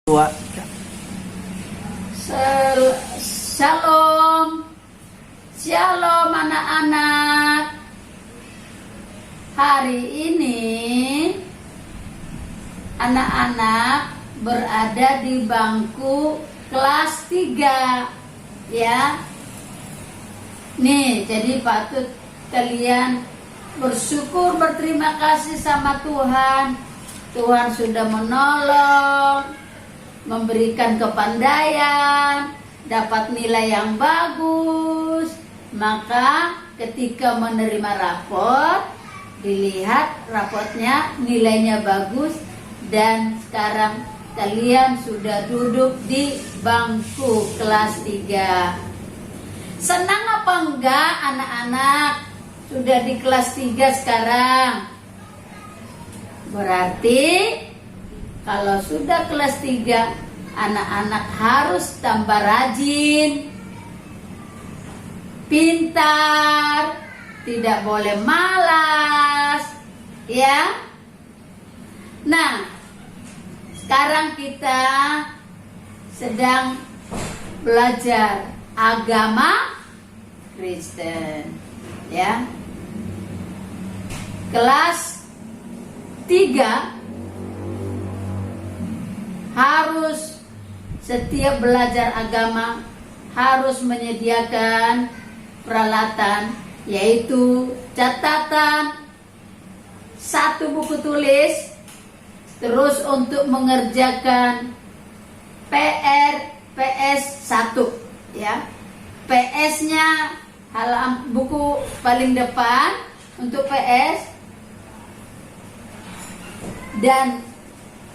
Dua. Shalom, shalom anak-anak. Hari ini anak-anak berada di bangku kelas 3 ya. Nih, jadi patut kalian bersyukur, berterima kasih sama Tuhan. Tuhan sudah menolong, memberikan kepandaian, dapat nilai yang bagus. Maka ketika menerima raport, dilihat rapotnya nilainya bagus, dan sekarang kalian sudah duduk di bangku kelas 3. Senang apa enggak anak-anak sudah di kelas 3 sekarang? Berarti kalau sudah kelas 3, anak-anak harus tambah rajin, pintar, tidak boleh malas, ya. Nah, sekarang kita sedang belajar agama Kristen, ya. Kelas 3 harus, setiap belajar agama harus menyediakan peralatan, yaitu catatan, 1 buku tulis, terus untuk mengerjakan PR PS 1 ya. PS-nya buku paling depan untuk PS, dan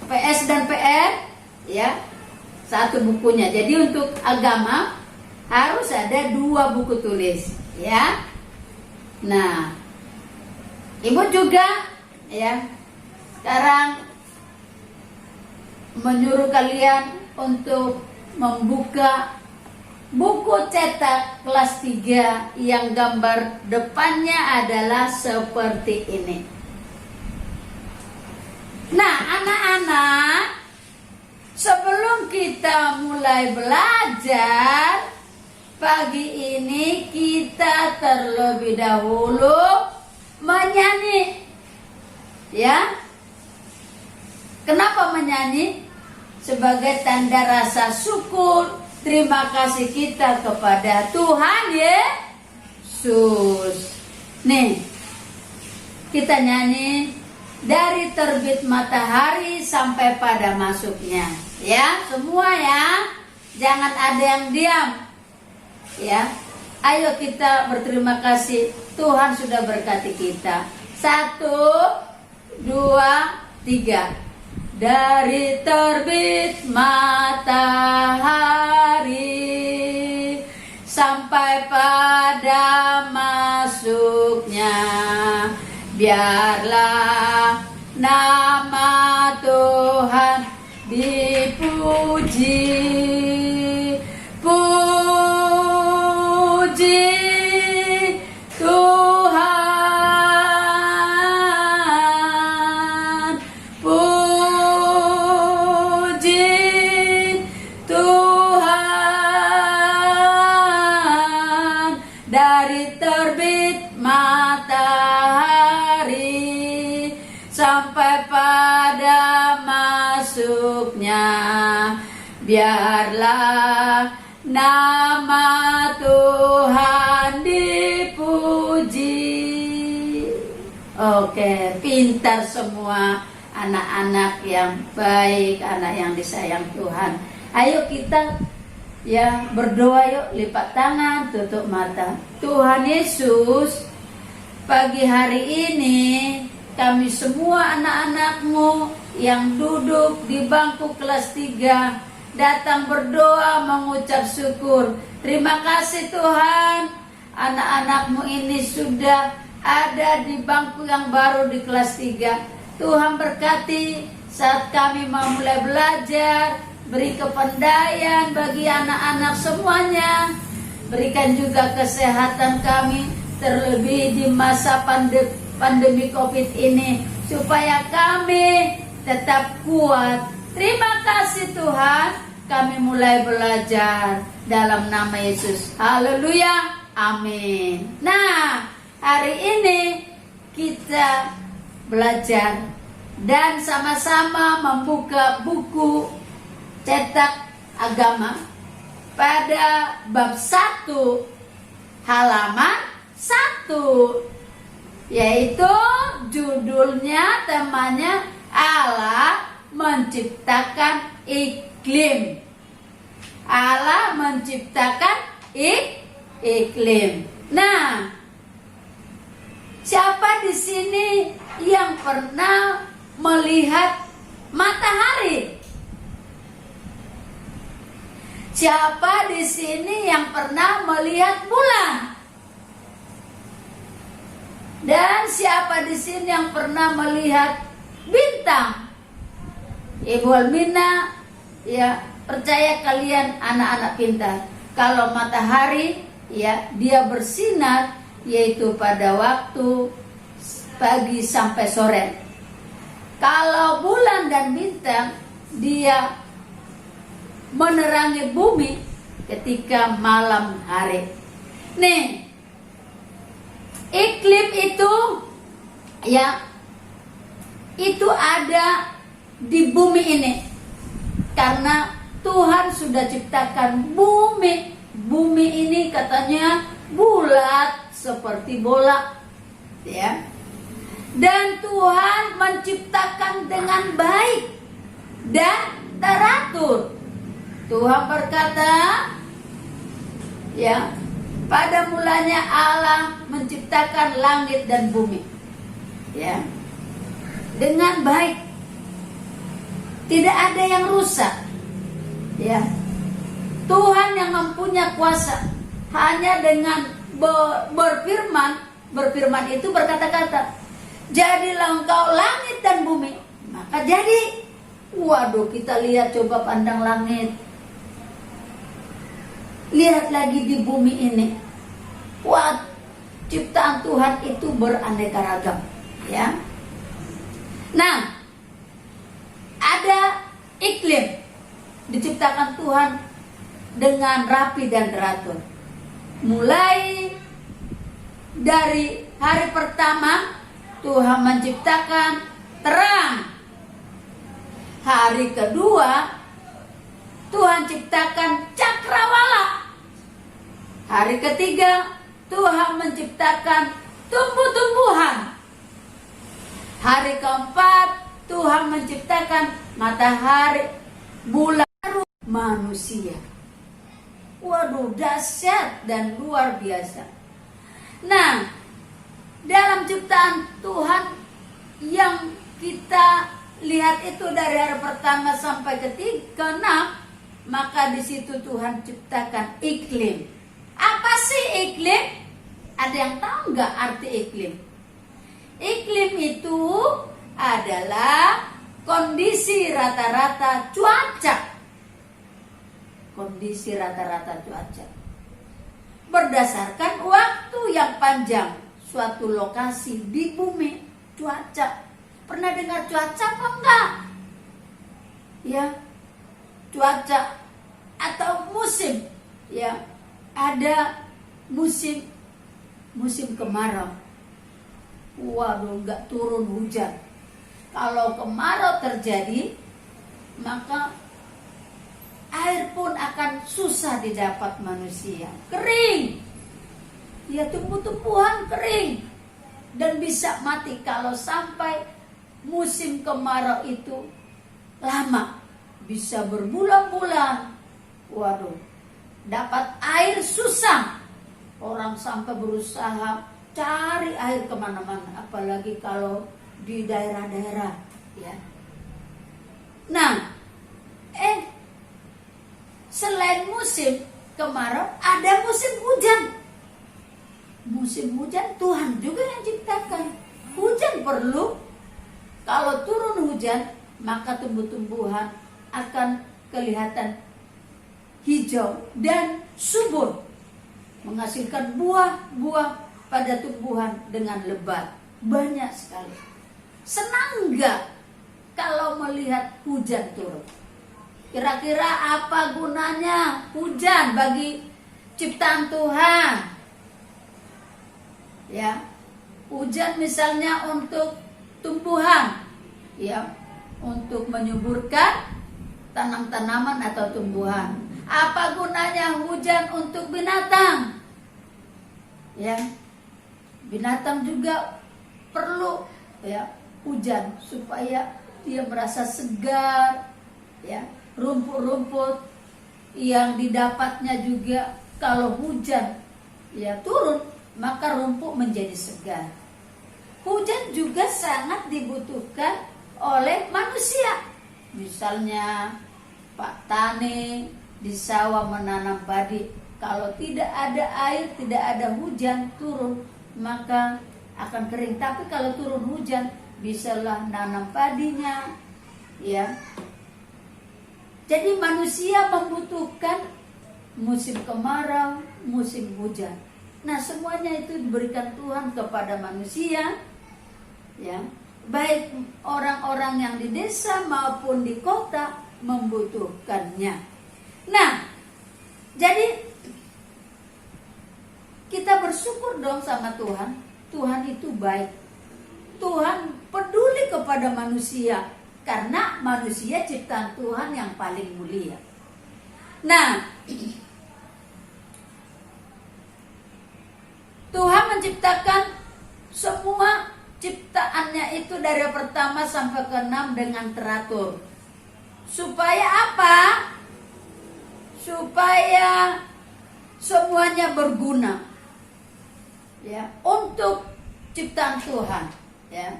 PS dan PR ya, 1 bukunya. Jadi untuk agama harus ada 2 buku tulis ya. Nah, ibu juga ya sekarang menyuruh kalian untuk membuka buku cetak kelas 3 yang gambar depannya adalah seperti ini. Nah, anak-anak, sebelum kita mulai belajar, pagi ini kita terlebih dahulu menyanyi. Ya. Kenapa menyanyi? Sebagai tanda rasa syukur, terima kasih kita kepada Tuhan Yesus. Nih, kita nyanyi dari terbit matahari sampai pada masuknya. Ya, semua ya. Jangan ada yang diam. Ya. Ayo kita berterima kasih. Tuhan sudah berkati kita. 1, 2, 3. Dari terbit matahari sampai pada masuknya, biarlah nama Tuhan dipuji. Puji Tuhan, puji Tuhan. Dari terbit matahari sampai pada masuknya, biarlah nama Tuhan dipuji. Oke, pintar semua anak-anak yang baik, anak yang disayang Tuhan. Ayo kita ya berdoa yuk, lipat tangan, tutup mata. Tuhan Yesus, pagi hari ini kami semua anak-anak-Mu yang duduk di bangku kelas 3 datang berdoa mengucap syukur. Terima kasih Tuhan, anak-anak-Mu ini sudah ada di bangku yang baru di kelas 3. Tuhan berkati saat kami mau mulai belajar, beri kepandaian bagi anak-anak semuanya. Berikan juga kesehatan kami, terlebih di masa pandemi COVID ini, supaya kami tetap kuat. Terima kasih Tuhan. Tuhan, kami mulai belajar dalam nama Yesus. Haleluya, amin. Nah, hari ini kita belajar dan sama-sama membuka buku cetak agama pada bab 1 halaman 1, yaitu judulnya, temanya Allah menciptakan iklim. Allah menciptakan iklim. Nah, siapa di sini yang pernah melihat matahari? Siapa di sini yang pernah melihat bulan? Dan siapa di sini yang pernah melihat bintang? Ibu Almina, ya, percaya kalian anak-anak pintar. Kalau matahari, ya, dia bersinar yaitu pada waktu pagi sampai sore. Kalau bulan dan bintang, dia menerangi bumi ketika malam hari. Nih, iklim itu, ya, itu ada di bumi ini karena Tuhan sudah ciptakan bumi. Bumi ini katanya bulat seperti bola, ya. Dan Tuhan menciptakan dengan baik dan teratur. Tuhan berkata, ya, pada mulanya Allah menciptakan langit dan bumi, ya, dengan baik. Tidak ada yang rusak, ya. Tuhan yang mempunyai kuasa hanya dengan berfirman itu berkata-kata, jadilah engkau langit dan bumi, maka jadi. Waduh, kita lihat, coba pandang langit, lihat lagi di bumi ini. Wah, ciptaan Tuhan itu beraneka ragam, ya. Nah, ada iklim diciptakan Tuhan dengan rapi dan teratur. Mulai dari hari pertama Tuhan menciptakan terang. Hari kedua Tuhan ciptakan cakrawala. Hari ketiga Tuhan menciptakan tumbuh-tumbuhan. Hari keempat Tuhan menciptakan matahari, bulan, manusia. Waduh, dahsyat dan luar biasa. Nah, dalam ciptaan Tuhan yang kita lihat itu dari hari pertama sampai ke-6, maka di situ Tuhan ciptakan iklim. Apa sih iklim? Ada yang tahu nggak arti iklim? Iklim itu adalah kondisi rata-rata cuaca. Kondisi rata-rata cuaca berdasarkan waktu yang panjang suatu lokasi di bumi. Cuaca, pernah dengar cuaca apa enggak? Ya, cuaca atau musim, ya, ada musim kemarau. Waduh, nggak turun hujan. Kalau kemarau terjadi, maka air pun akan susah didapat manusia. Kering, ya, tumbuh-tumbuhan kering dan bisa mati kalau sampai musim kemarau itu lama, bisa berbulan-bulan. Waduh, dapat air susah. Orang sampai berusaha cari air kemana-mana, apalagi kalau di daerah-daerah, ya. Nah, selain musim kemarau, ada musim hujan. Musim hujan Tuhan juga yang ciptakan. Hujan perlu. Kalau turun hujan, maka tumbuh-tumbuhan akan kelihatan hijau dan subur, menghasilkan buah-buah pada tumbuhan dengan lebat. Banyak sekali. Senang enggak kalau melihat hujan turun? Kira-kira apa gunanya hujan bagi ciptaan Tuhan? Ya, hujan misalnya untuk tumbuhan, ya, untuk menyuburkan tanam-tanaman atau tumbuhan. Apa gunanya hujan untuk binatang? Ya, binatang juga perlu, ya, hujan supaya dia merasa segar, ya. Rumput-rumput yang didapatnya juga kalau hujan, ya, turun, maka rumput menjadi segar. Hujan juga sangat dibutuhkan oleh manusia. Misalnya Pak Tani di sawah menanam padi, kalau tidak ada air, tidak ada hujan turun, maka akan kering. Tapi kalau turun hujan, bisalah nanam padinya, ya. Jadi manusia membutuhkan musim kemarau, musim hujan. Nah, semuanya itu diberikan Tuhan kepada manusia, ya. Baik orang-orang yang di desa maupun di kota membutuhkannya. Nah, jadi kita bersyukur dong sama Tuhan. Tuhan itu baik. Tuhan peduli kepada manusia, karena manusia ciptaan Tuhan yang paling mulia. Nah, Tuhan menciptakan semua ciptaannya itu dari pertama sampai ke-6 dengan teratur. Supaya apa? Supaya semuanya berguna, ya, untuk ciptaan Tuhan, ya.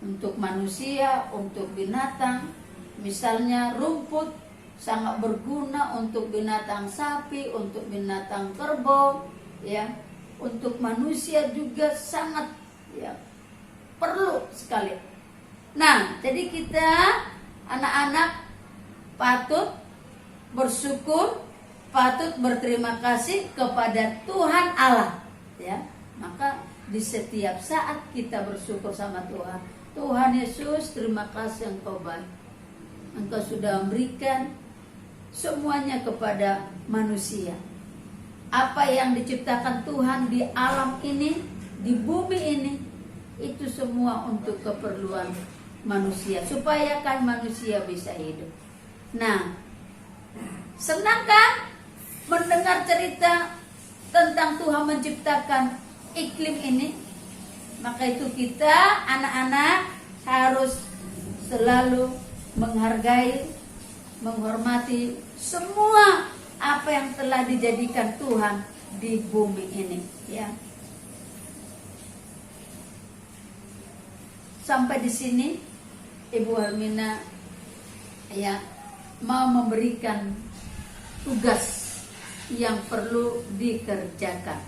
Untuk manusia, untuk binatang. Misalnya rumput sangat berguna untuk binatang sapi, untuk binatang kerbau, ya. Untuk manusia juga sangat, ya, perlu sekali. Nah, jadi kita anak-anak patut bersyukur, patut berterima kasih kepada Tuhan Allah, ya. Maka di setiap saat kita bersyukur sama Tuhan. Tuhan Yesus, terima kasih Engkau baik. Engkau sudah memberikan semuanya kepada manusia. Apa yang diciptakan Tuhan di alam ini, di bumi ini, itu semua untuk keperluan manusia, supaya kan manusia bisa hidup. Nah, senang kan mendengar cerita tentang Tuhan menciptakan iklim ini? Maka itu kita anak-anak harus selalu menghargai, menghormati semua apa yang telah dijadikan Tuhan di bumi ini, ya. Sampai di sini Ibu Hermina, ya, mau memberikan tugas yang perlu dikerjakan,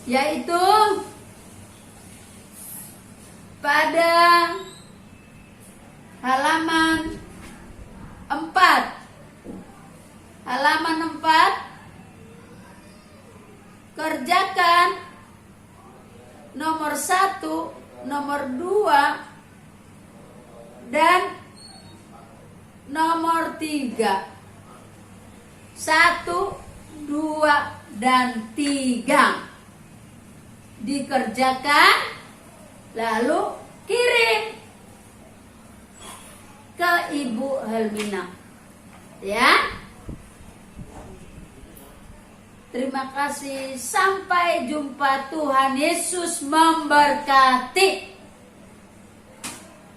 yaitu pada halaman 4. Halaman 4, kerjakan nomor 1, nomor 2, dan nomor 3. 1, 2, dan 3 dikerjakan, lalu kirim ke Ibu Hermina, ya. Terima kasih, sampai jumpa. Tuhan Yesus memberkati.